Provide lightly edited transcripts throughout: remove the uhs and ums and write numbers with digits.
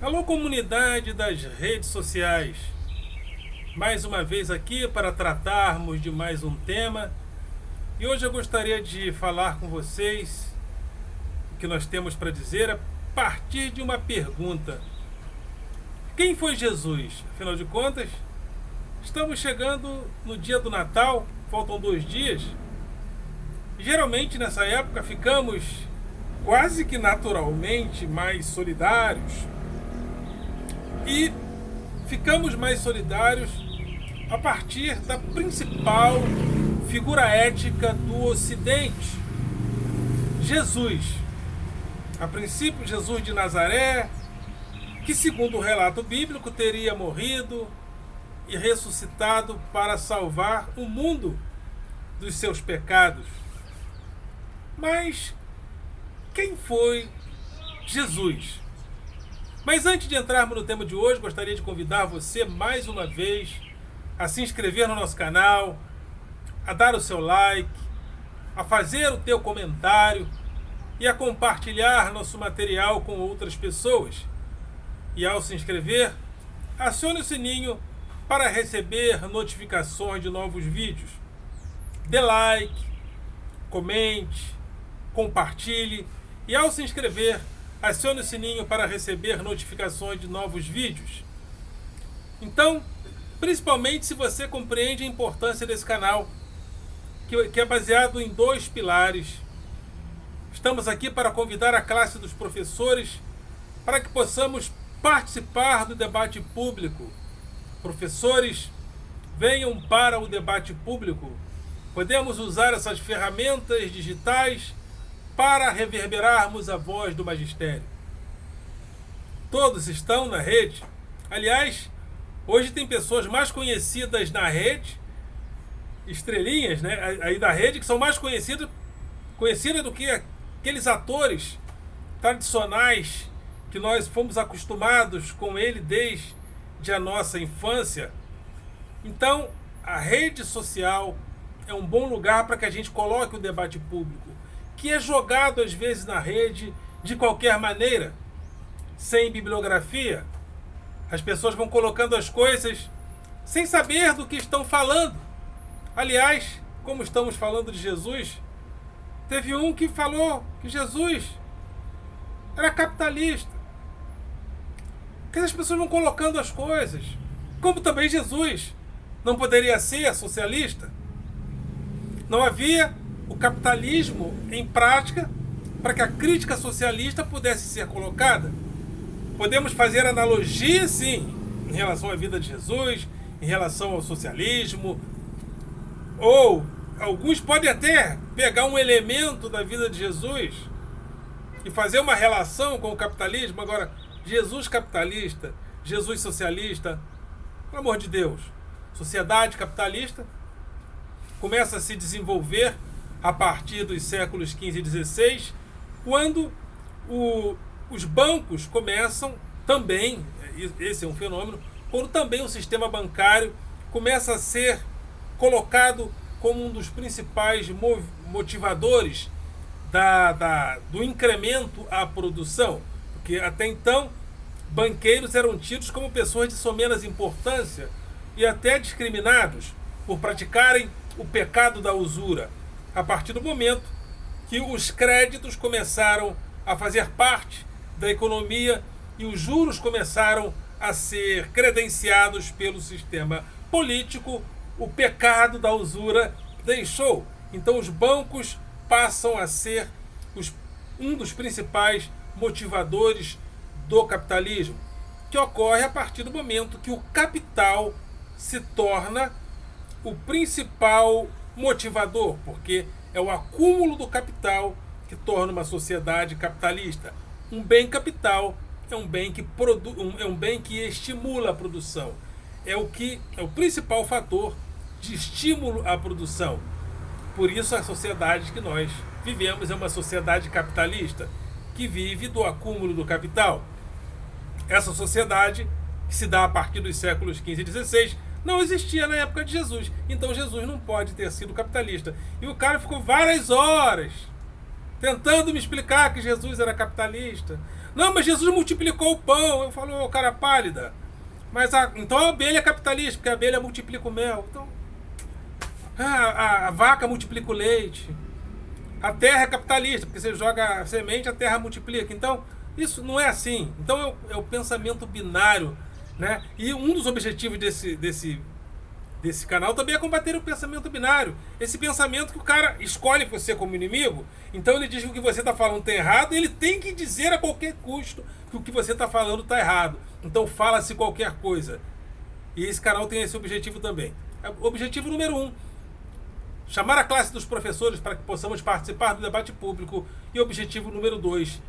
Alô, comunidade das redes sociais. Mais uma vez aqui para tratarmos de mais um tema. E hoje eu gostaria de falar com vocês o que nós temos para dizer a partir de uma pergunta. Quem foi Jesus? Afinal de contas, estamos chegando no dia do Natal, faltam 2 dias. Geralmente nessa época ficamos quase que naturalmente mais solidários. E ficamos mais solidários a partir da principal figura ética do Ocidente, Jesus. A princípio, Jesus de Nazaré, que segundo o relato bíblico teria morrido e ressuscitado para salvar o mundo dos seus pecados. Mas quem foi Jesus? Mas antes de entrarmos no tema de hoje, gostaria de convidar você mais uma vez a se inscrever no nosso canal, a dar o seu like, a fazer o teu comentário e a compartilhar nosso material com outras pessoas. E ao se inscrever, acione o sininho para receber notificações de novos vídeos. Dê like, comente, compartilhe e ao se inscrever, acione o sininho para receber notificações de novos vídeos. Então, principalmente se você compreende a importância desse canal, que é baseado em 2 pilares. Estamos aqui para convidar a classe dos professores para que possamos participar do debate público. Professores, venham para o debate público. Podemos usar essas ferramentas digitais para reverberarmos a voz do magistério. Todos estão na rede. Aliás, hoje tem pessoas mais conhecidas na rede, estrelinhas, né, aí da rede, que são mais conhecidas do que aqueles atores tradicionais que nós fomos acostumados com ele desde a nossa infância. Então, a rede social é um bom lugar para que a gente coloque o debate público, que é jogado às vezes na rede de qualquer maneira, sem bibliografia. As pessoas vão colocando as coisas sem saber do que estão falando. Aliás, como estamos falando de Jesus, teve um que falou que Jesus era capitalista. Porque as pessoas vão colocando as coisas. Como também Jesus não poderia ser socialista. Não havia o capitalismo em prática para que a crítica socialista pudesse ser colocada. Podemos fazer analogia, sim, em relação à vida de Jesus, em relação ao socialismo, ou alguns podem até pegar um elemento da vida de Jesus e fazer uma relação com o capitalismo. Agora, Jesus capitalista, Jesus socialista, pelo amor de Deus, sociedade capitalista começa a se desenvolver a partir dos séculos XV e XVI, quando os bancos começam também, esse é um fenômeno, quando também o sistema bancário começa a ser colocado como um dos principais motivadores do incremento à produção, porque até então banqueiros eram tidos como pessoas de somenos importância e até discriminados por praticarem o pecado da usura, a partir do momento que os créditos começaram a fazer parte da economia e os juros começaram a ser credenciados pelo sistema político, o pecado da usura deixou. Então os bancos passam a ser um dos principais motivadores do capitalismo, que ocorre a partir do momento que o capital se torna o principal motivador, porque é o acúmulo do capital que torna uma sociedade capitalista. Um bem capital é um bem que estimula a produção. É o principal fator de estímulo à produção. Por isso a sociedade que nós vivemos é uma sociedade capitalista, que vive do acúmulo do capital. Essa sociedade, que se dá a partir dos séculos XV e XVI, não existia na época de Jesus. Então Jesus não pode ter sido capitalista. E o cara ficou várias horas tentando me explicar que Jesus era capitalista. Não, mas Jesus multiplicou o pão. Eu falo, ô, cara pálida. Mas então a abelha é capitalista, porque a abelha multiplica o mel. Então, a vaca multiplica o leite. A terra é capitalista, porque você joga a semente, a terra multiplica. Então, isso não é assim. Então é o pensamento binário, né? E um dos objetivos desse canal também é combater o pensamento binário. Esse pensamento que o cara escolhe você como inimigo, então ele diz que o que você está falando está errado, e ele tem que dizer a qualquer custo que o que você está falando está errado. Então fala-se qualquer coisa. E esse canal tem esse objetivo também. Objetivo número 1. Chamar a classe dos professores para que possamos participar do debate público. E objetivo número 2,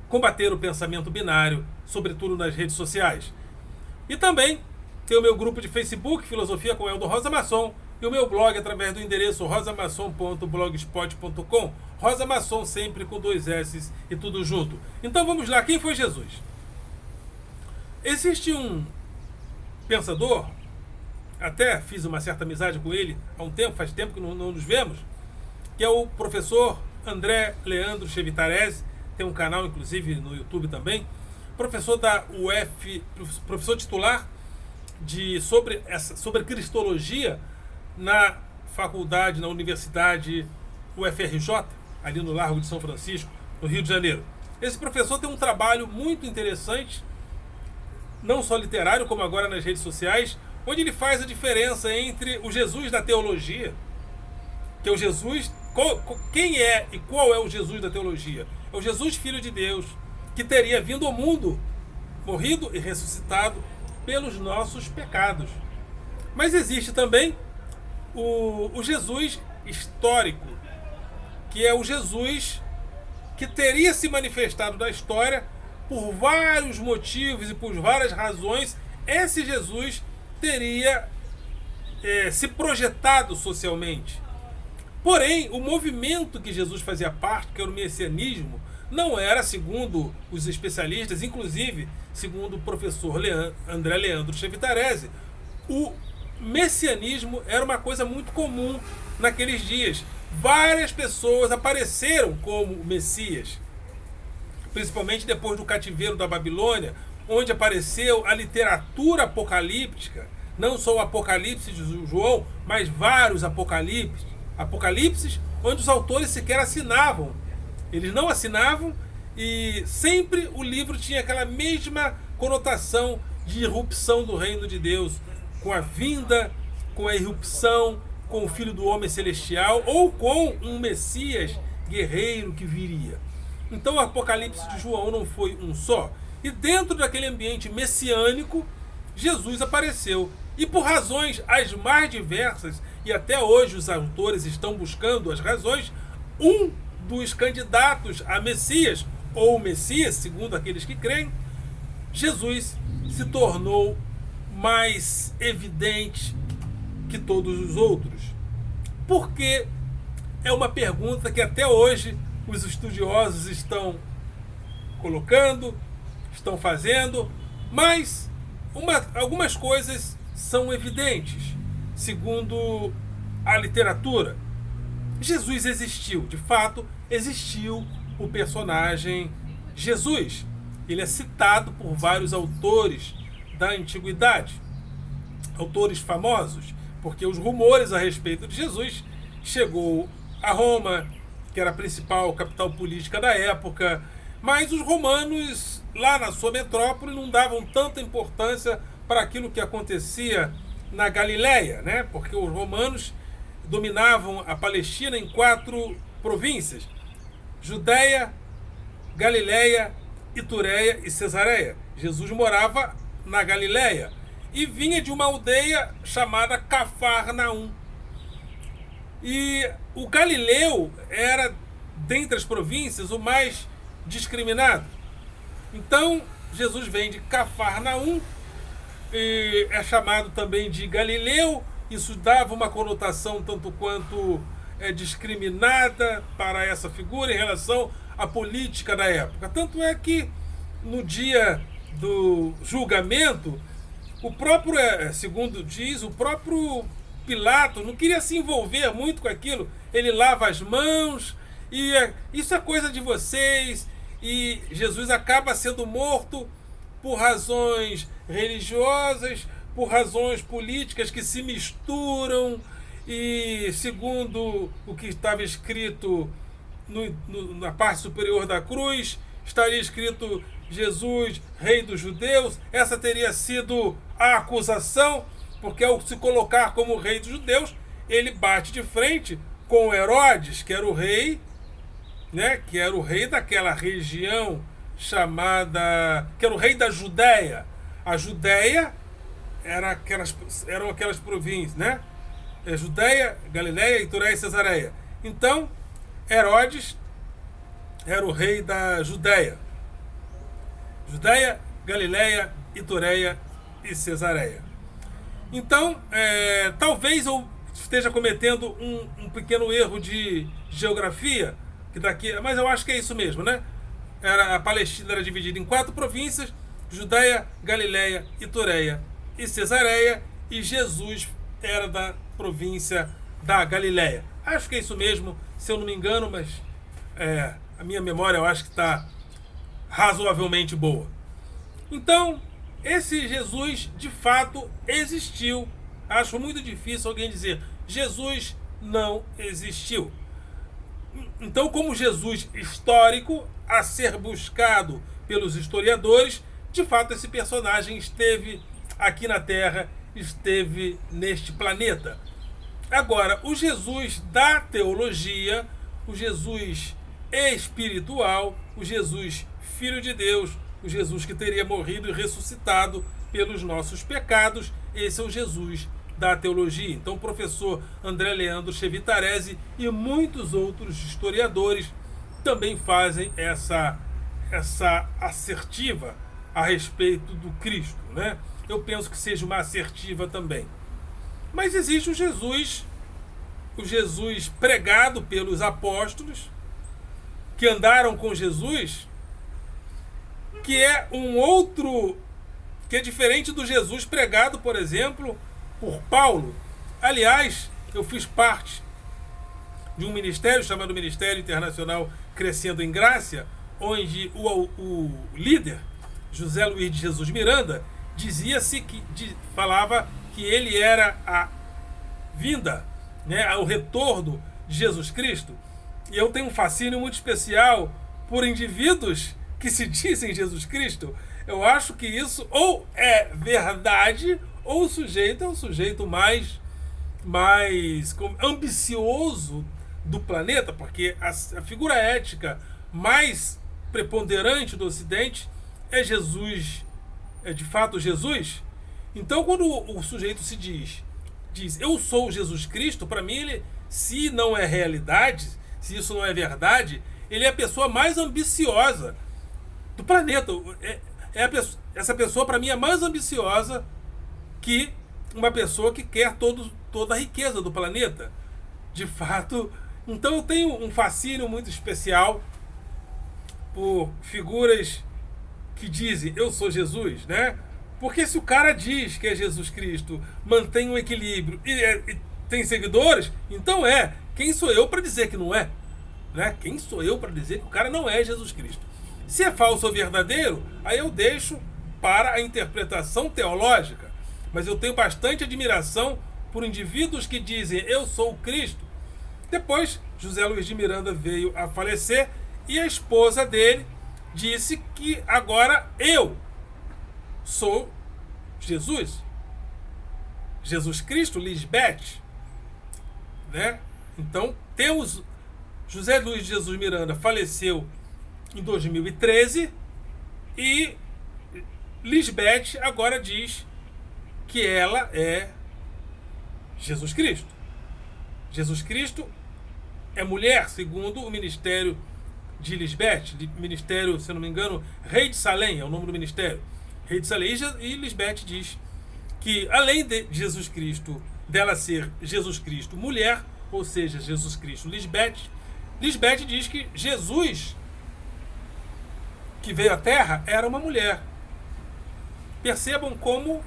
combater o pensamento binário, sobretudo nas redes sociais. E também tem o meu grupo de Facebook, Filosofia com Eldo Rosa Maçom, e o meu blog através do endereço rosamaçom.blogspot.com. Rosa Maçom sempre com 2 S e tudo junto. Então vamos lá, quem foi Jesus? Existe um pensador, até fiz uma certa amizade com ele há um tempo, faz tempo que não nos vemos, que é o professor André Leandro Chevitarese, tem um canal inclusive no YouTube também, professor da UF, professor titular sobre cristologia na faculdade, na universidade UFRJ, ali no Largo de São Francisco, no Rio de Janeiro. Esse professor tem um trabalho muito interessante, não só literário, como agora nas redes sociais, onde ele faz a diferença entre o Jesus da teologia, que é o Jesus... Quem é e qual é o Jesus da teologia? É o Jesus Filho de Deus, que teria vindo ao mundo, morrido e ressuscitado pelos nossos pecados. Mas existe também o Jesus histórico, que é o Jesus que teria se manifestado na história por vários motivos e por várias razões. Esse Jesus teria se projetado socialmente. Porém, o movimento que Jesus fazia parte, que era o messianismo, não era, segundo os especialistas, inclusive segundo o professor André Leandro Chevitarese, o messianismo era uma coisa muito comum naqueles dias. Várias pessoas apareceram como Messias, principalmente depois do cativeiro da Babilônia, onde apareceu a literatura apocalíptica, não só o Apocalipse de João, mas vários apocalipses, onde os autores sequer assinavam. Eles não assinavam e sempre o livro tinha aquela mesma conotação de irrupção do reino de Deus, com a vinda, com a irrupção, com o Filho do Homem Celestial ou com um Messias guerreiro que viria. Então o Apocalipse de João não foi um só. E dentro daquele ambiente messiânico, Jesus apareceu. E por razões as mais diversas, e até hoje os autores estão buscando as razões, um dos candidatos a Messias, ou Messias, segundo aqueles que creem, Jesus se tornou mais evidente que todos os outros. Porque é uma pergunta que até hoje os estudiosos estão colocando, estão fazendo, mas algumas coisas são evidentes, segundo a literatura. Jesus existiu, de fato, existiu o personagem Jesus. Ele é citado por vários autores da antiguidade, autores famosos, porque os rumores a respeito de Jesus chegou a Roma, que era a principal capital política da época, mas os romanos, lá na sua metrópole, não davam tanta importância para aquilo que acontecia na Galileia, né? Porque os romanos dominavam a Palestina em 4 províncias: Judéia, Galileia, Itureia e Cesareia. Jesus morava na Galileia e vinha de uma aldeia chamada Cafarnaum. E o Galileu era, dentre as províncias, o mais discriminado. Então, Jesus vem de Cafarnaum, e é chamado também de Galileu. Isso dava uma conotação tanto quanto discriminada para essa figura em relação à política da época. Tanto é que no dia do julgamento, o próprio, segundo diz, o próprio Pilatos não queria se envolver muito com aquilo. Ele lava as mãos e isso é coisa de vocês, e Jesus acaba sendo morto por razões religiosas, por razões políticas que se misturam, e segundo o que estava escrito na parte superior da cruz, estaria escrito Jesus, rei dos judeus. Essa teria sido a acusação, porque ao se colocar como rei dos judeus, ele bate de frente com Herodes, que era o rei, né, que era o rei daquela região chamada, que era o rei da Judéia. A Judéia eram aquelas províncias, né? Judéia, Galileia, Itureia e Cesareia. Então, Herodes era o rei da Judéia. Judéia, Galileia, Itureia e Cesareia. Então, talvez eu esteja cometendo um pequeno erro de geografia, mas eu acho que é isso mesmo, né? A Palestina era dividida em 4 províncias: Judéia, Galileia, Itureia e Cesareia, e Jesus era da província da Galileia. Acho que é isso mesmo, se eu não me engano, mas a minha memória eu acho que está razoavelmente boa. Então, esse Jesus de fato existiu. Acho muito difícil alguém dizer Jesus não existiu. Então, como Jesus histórico a ser buscado pelos historiadores, de fato esse personagem esteve aqui na Terra, esteve neste planeta. Agora, o Jesus da teologia, o Jesus espiritual, o Jesus Filho de Deus, o Jesus que teria morrido e ressuscitado pelos nossos pecados, esse é o Jesus da teologia. Então o professor André Leandro Chevitarese e muitos outros historiadores também fazem essa assertiva a respeito do Cristo, né? Eu penso que seja uma assertiva também. Mas existe o Jesus pregado pelos apóstolos, que andaram com Jesus, que é um outro, que é diferente do Jesus pregado, por exemplo, por Paulo. Aliás, eu fiz parte de um ministério chamado Ministério Internacional Crescendo em Graça, onde o líder, José Luiz de Jesus Miranda, falava que ele era a vinda, né, o retorno de Jesus Cristo. E eu tenho um fascínio muito especial por indivíduos que se dizem Jesus Cristo. Eu acho que isso ou é verdade, ou o sujeito é o sujeito mais ambicioso do planeta, porque a figura ética mais preponderante do Ocidente é Jesus, é de fato Jesus. Então, quando o sujeito se diz eu sou Jesus Cristo, para mim, ele, se não é realidade, se isso não é verdade, ele é a pessoa mais ambiciosa do planeta. Essa pessoa, para mim, é mais ambiciosa que uma pessoa que quer toda a riqueza do planeta. De fato, então eu tenho um fascínio muito especial por figuras que dizem eu sou Jesus, né? Porque se o cara diz que é Jesus Cristo, mantém um equilíbrio e tem seguidores, então quem sou eu para dizer que não é? Né? Quem sou eu para dizer que o cara não é Jesus Cristo? Se é falso ou verdadeiro, aí eu deixo para a interpretação teológica. Mas eu tenho bastante admiração por indivíduos que dizem eu sou o Cristo. Depois, José Luiz de Miranda veio a falecer e a esposa dele disse que agora eu sou Jesus. Jesus Cristo, Lisbeth. Né? Então, temos José Luiz de Jesus Miranda faleceu em 2013 e Lisbeth agora diz que ela é Jesus Cristo. Jesus Cristo é mulher, segundo o ministério de Lisbeth, ministério, se não me engano, Rei de Salém é o nome do ministério. Rei de Salém. E Lisbeth diz que, além de Jesus Cristo, dela ser Jesus Cristo mulher, ou seja, Jesus Cristo Lisbeth diz que Jesus, que veio à Terra, era uma mulher. Percebam como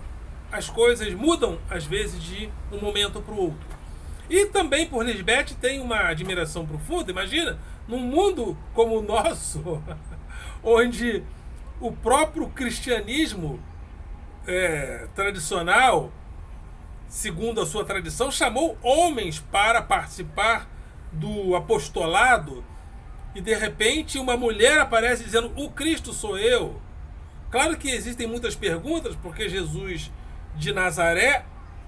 as coisas mudam, às vezes, de um momento para o outro. E também por Lisbeth tem uma admiração profunda. Imagina, num mundo como o nosso, onde o próprio cristianismo tradicional, segundo a sua tradição, chamou homens para participar do apostolado, e de repente uma mulher aparece dizendo: o Cristo sou eu. Claro que existem muitas perguntas, porque Jesus de Nazaré,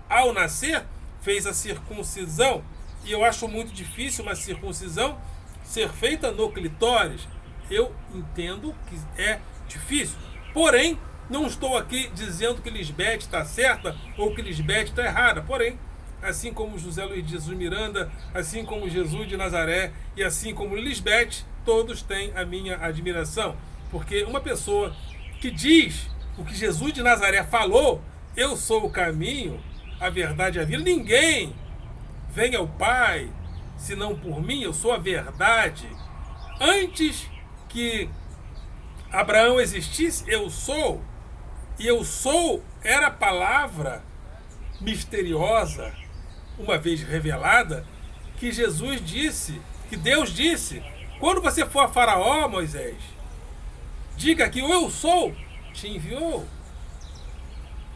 ao nascer, fez a circuncisão, e eu acho muito difícil uma circuncisão ser feita no clitóris. Eu entendo que é difícil, porém não estou aqui dizendo que Lisbeth está certa ou que Lisbeth está errada. Porém, assim como José Luiz de Jesus Miranda, assim como Jesus de Nazaré e assim como Lisbeth, todos têm a minha admiração. Porque uma pessoa que diz o que Jesus de Nazaré falou: eu sou o caminho, a verdade e a vida, ninguém vem ao Pai senão por mim, eu sou a verdade. Antes que Abraão existisse, eu sou. E eu sou era a palavra misteriosa, uma vez revelada, que Jesus disse, que Deus disse: quando você for a Faraó, Moisés, diga que o eu sou te enviou.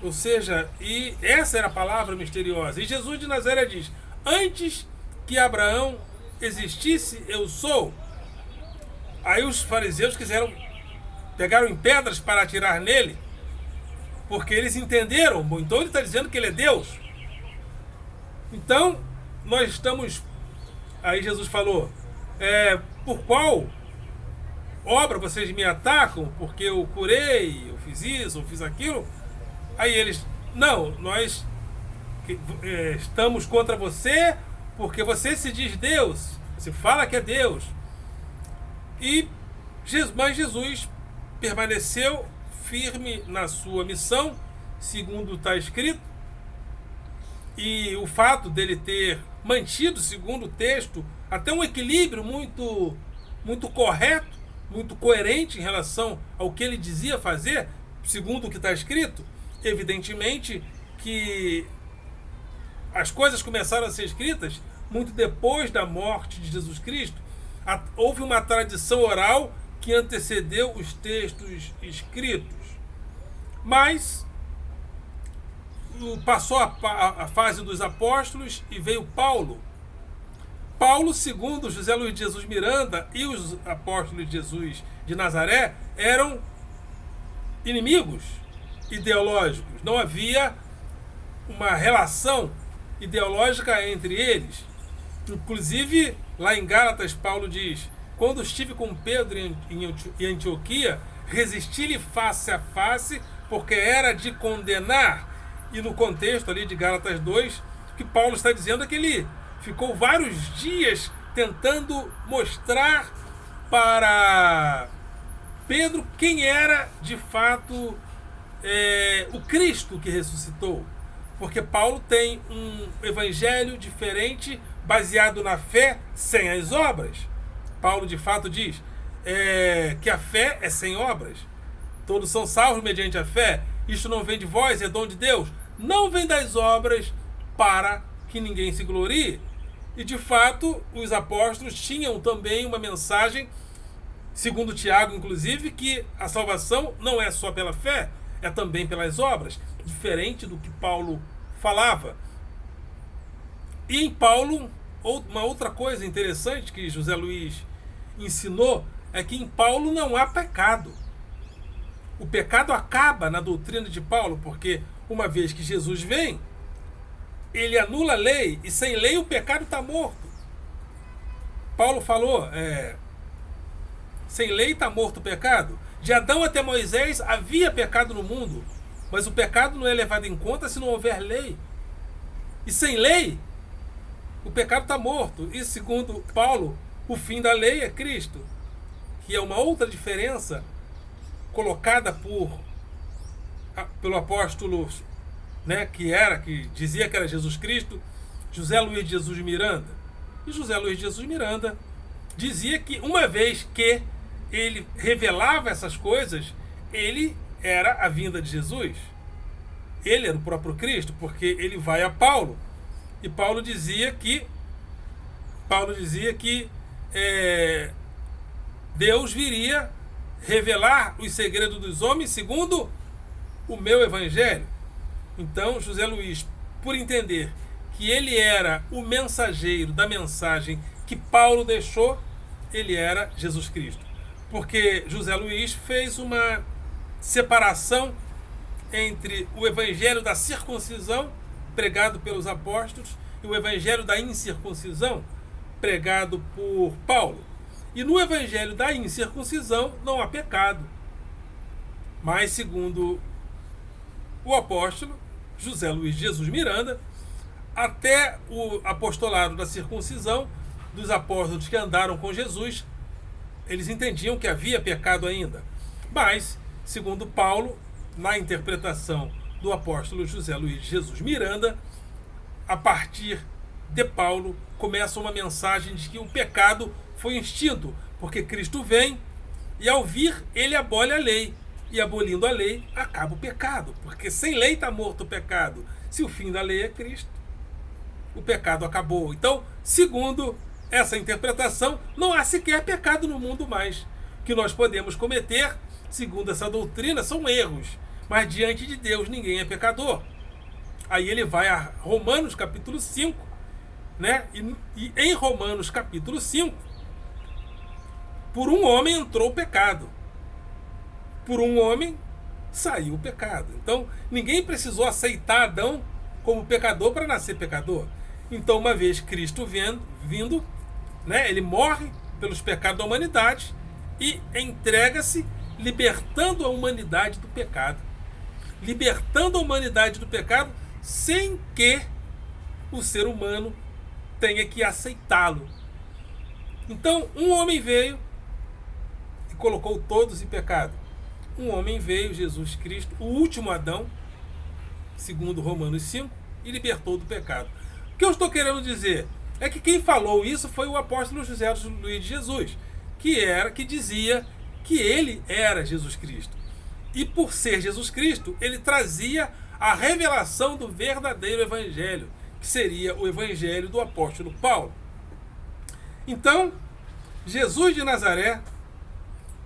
Ou seja, e essa era a palavra misteriosa. E Jesus de Nazaré diz: antes que Abraão existisse, eu sou. Aí os fariseus pegaram em pedras para atirar nele, porque eles entenderam. Bom, então ele está dizendo que ele é Deus. Então nós estamos. Aí Jesus falou: por qual obra vocês me atacam? Porque eu curei, eu fiz isso, eu fiz aquilo. Aí eles: não, nós estamos contra você porque você se diz Deus, você fala que é Deus. Mas Jesus permaneceu firme na sua missão, segundo está escrito, e o fato dele ter mantido, segundo o texto, até um equilíbrio muito, muito correto, muito coerente em relação ao que ele dizia fazer, segundo o que está escrito. Evidentemente que as coisas começaram a ser escritas muito depois da morte de Jesus Cristo. Houve uma tradição oral que antecedeu os textos escritos. Mas passou a fase dos apóstolos e veio Paulo. Paulo, segundo José Luiz de Jesus Miranda e os apóstolos de Jesus de Nazaré, eram inimigos ideológicos. Não havia uma relação ideológica entre eles. Inclusive, lá em Gálatas, Paulo diz: quando estive com Pedro em Antioquia, resisti-lhe face a face, porque era de condenar. E no contexto ali de Gálatas 2, que Paulo está dizendo é que ele ficou vários dias tentando mostrar para Pedro quem era de fato o Cristo que ressuscitou. Porque Paulo tem um evangelho diferente, baseado na fé, sem as obras. Paulo de fato diz que a fé é sem obras. Todos são salvos mediante a fé. Isto não vem de vós, é dom de Deus. Não vem das obras, para que ninguém se glorie. E de fato, os apóstolos tinham também uma mensagem, segundo Tiago inclusive, que a salvação não é só pela fé, é também pelas obras, diferente do que Paulo falava. E em Paulo, uma outra coisa interessante que José Luiz ensinou é que em Paulo não há pecado. O pecado acaba na doutrina de Paulo, porque uma vez que Jesus vem, ele anula a lei, e sem lei o pecado está morto. Paulo falou, sem lei está morto o pecado. De Adão até Moisés havia pecado no mundo, mas o pecado não é levado em conta se não houver lei. E sem lei, o pecado está morto. E segundo Paulo, o fim da lei é Cristo, que é uma outra diferença colocada pelo apóstolo, que dizia que era Jesus Cristo, José Luiz de Jesus Miranda. E José Luiz de Jesus Miranda dizia que uma vez que ele revelava essas coisas, ele era a vinda de Jesus. Ele era o próprio Cristo, porque ele vai a Paulo. E Paulo dizia que Deus viria revelar os segredos dos homens segundo o meu evangelho. Então, José Luiz, por entender que ele era o mensageiro da mensagem que Paulo deixou, ele era Jesus Cristo. Porque José Luiz fez uma separação entre o evangelho da circuncisão, pregado pelos apóstolos, e o evangelho da incircuncisão, pregado por Paulo. E no evangelho da incircuncisão não há pecado. Mas, segundo o apóstolo José Luiz de Jesus Miranda, até o apostolado da circuncisão, dos apóstolos que andaram com Jesus, eles entendiam que havia pecado ainda. Mas, segundo Paulo, na interpretação do apóstolo José Luiz de Jesus Miranda, a partir de Paulo começa uma mensagem de que o pecado foi extinto, porque Cristo vem e ao vir ele abole a lei. E abolindo a lei, acaba o pecado. Porque sem lei está morto o pecado. Se o fim da lei é Cristo, o pecado acabou. Então, segundo essa interpretação, não há sequer pecado no mundo mais. O que nós podemos cometer, segundo essa doutrina, são erros. Mas diante de Deus ninguém é pecador. Aí ele vai a Romanos capítulo 5, né? E em Romanos capítulo 5, por um homem entrou o pecado. Por um homem saiu o pecado. Então, ninguém precisou aceitar Adão como pecador para nascer pecador. Então, uma vez Cristo vindo, né, ele morre pelos pecados da humanidade e entrega-se libertando a humanidade do pecado. Libertando a humanidade do pecado sem que o ser humano tenha que aceitá-lo. Então, um homem veio e colocou todos em pecado. Um homem veio, Jesus Cristo, o último Adão, segundo Romanos 5, e libertou do pecado. O que eu estou querendo dizer é que quem falou isso foi o apóstolo José Luiz de Jesus, que dizia que ele era Jesus Cristo. E por ser Jesus Cristo, ele trazia a revelação do verdadeiro evangelho, que seria o evangelho do apóstolo Paulo. Então, Jesus de Nazaré,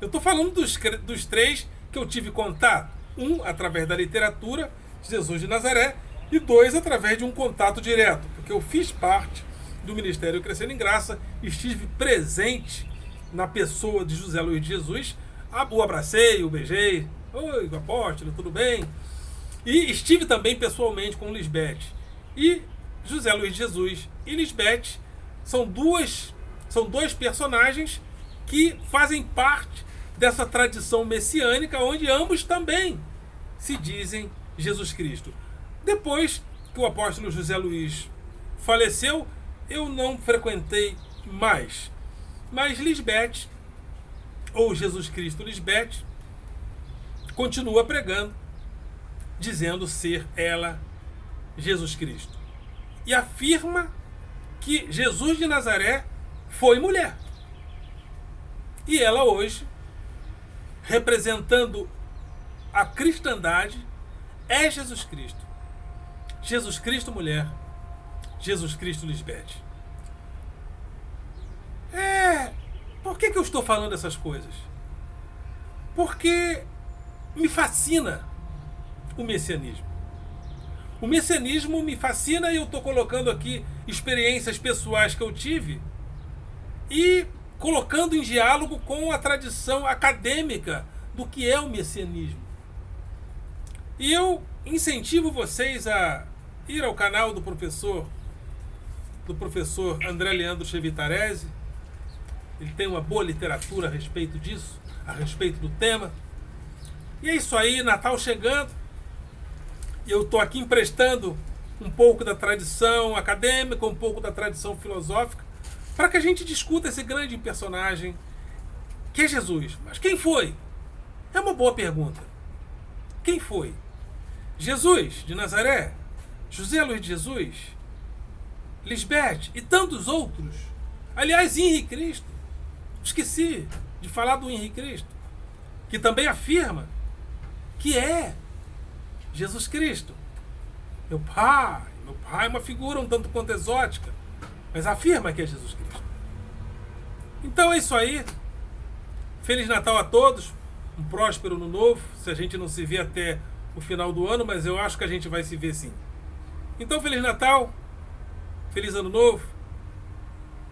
eu estou falando dos três que eu tive contato. Um, através da literatura, Jesus de Nazaré, e dois, através de um contato direto, porque eu fiz parte do Ministério Crescendo em Graça, estive presente na pessoa de José Luiz de Jesus, o abracei, o beijei, oi, apóstolo, tudo bem? E estive também pessoalmente com Lisbeth. E José Luiz de Jesus e Lisbeth são dois personagens que fazem parte dessa tradição messiânica, onde ambos também se dizem Jesus Cristo. Depois que o apóstolo José Luiz faleceu, eu não frequentei mais. Mas Lisbeth, ou Jesus Cristo Lisbeth, continua pregando, dizendo ser ela Jesus Cristo. E afirma que Jesus de Nazaré foi mulher. E ela hoje, representando a cristandade, é Jesus Cristo. Jesus Cristo mulher, Jesus Cristo Lisbeth. Por que eu estou falando essas coisas? Porque me fascina o messianismo. O messianismo me fascina e eu estou colocando aqui experiências pessoais que eu tive e colocando em diálogo com a tradição acadêmica do que é o messianismo. E eu incentivo vocês a ir ao canal do professor André Leandro Chevitarese. Ele tem uma boa literatura a respeito disso, a respeito do tema. E é isso aí, Natal chegando. E eu estou aqui emprestando um pouco da tradição acadêmica, um pouco da tradição filosófica, para que a gente discuta esse grande personagem que é Jesus. Mas quem foi? É uma boa pergunta. Quem foi? Jesus de Nazaré? José Luiz de Jesus? Lisbeth e tantos outros? Aliás, Henrique Cristo. Esqueci de falar do Henrique Cristo, que também afirma que é Jesus Cristo. Meu pai é uma figura um tanto quanto exótica, mas afirma que é Jesus Cristo. Então é isso aí. Feliz Natal a todos. um próspero ano novo, se a gente não se vê até o final do ano, mas eu acho que a gente vai se ver sim. Então, Feliz Natal, Feliz Ano Novo,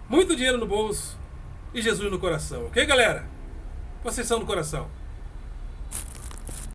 muito dinheiro no bolso e Jesus no coração, ok, galera? Vocês são do coração.